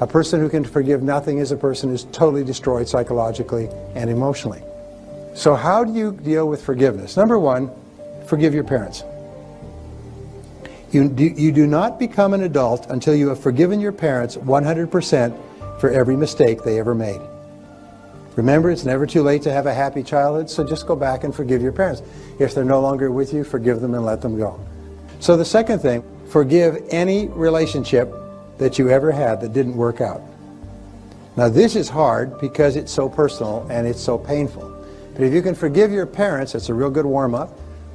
A person who can forgive nothing is a person who's totally destroyed psychologically and emotionally. So how do you deal with forgiveness? Number one, forgive your parents. You do not become an adult until you have forgiven your parents 100% for every mistake they ever made. Remember, it's never too late to have a happy childhood, so just go back and forgive your parents. If they're no longer with you, forgive them and let them go. So the second thing, forgive any relationship that you ever had that didn't work out. Now this is hard because it's so personal and it's so painful. But if you can forgive your parents, it's a real good warm-up.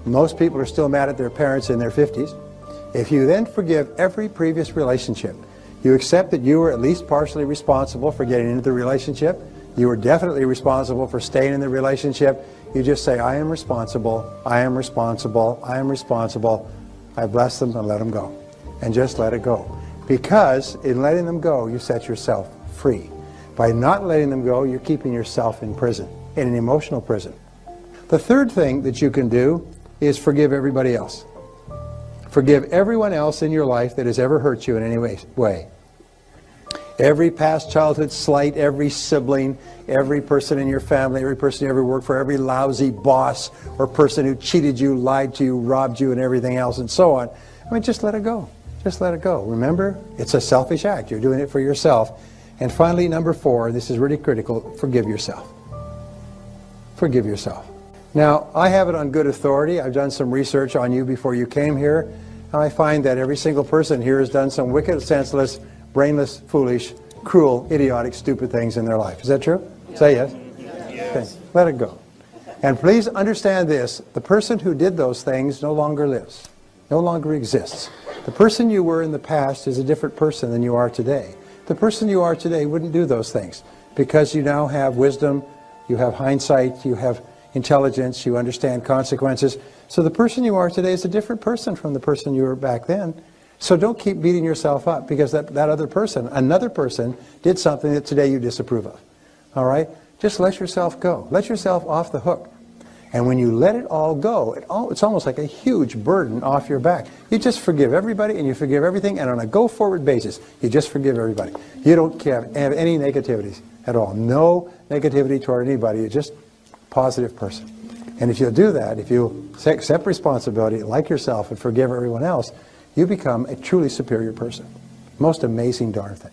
Most people are still mad at their parents in their 50s. If you then forgive every previous relationship, you accept that you were at least partially responsible for getting into the relationship. You were definitely responsible for staying in the relationship. You just say, I am responsible, I am responsible, I am responsible. I bless them and let them go. And just let it go. Because in letting them go, you set yourself free. By not letting them go, you're keeping yourself in prison, in an emotional prison. The third thing that you can do is forgive everybody else. Forgive everyone else in your life that has ever hurt you in any way. Every past childhood slight, every sibling, every person in your family, every person you ever worked for, every lousy boss or person who cheated you, lied to you, robbed you, and everything else, and so on. I mean, just let it go. Just let it go. Remember, it's a selfish act. You're doing it for yourself. And finally, number 4, this is really critical, forgive yourself. Forgive yourself. Now, I have it on good authority. I've done some research on you before you came here, and I find that every single person here has done some wicked, senseless, brainless, foolish, cruel, idiotic, stupid things in their life. Is that true? Yeah. Say yes. Yes. Okay. Let it go. And please understand this, the person who did those things no longer lives, no longer exists. The person you were in the past is a different person than you are today. The person you are today wouldn't do those things because you now have wisdom, you have hindsight, you have intelligence, you understand consequences. So the person you are today is a different person from the person you were back then. So don't keep beating yourself up because that other person, another person, did something that today you disapprove of. All right? Just let yourself go. Let yourself off the hook. And when you let it all go, it's almost like a huge burden off your back. You just forgive everybody and you forgive everything, and on a go-forward basis, you just forgive everybody. You don't have any negativities at all. No negativity toward anybody. You're just a positive person. And if you'll do that, if you accept responsibility, like yourself, and forgive everyone else, you become a truly superior person. Most amazing darn thing.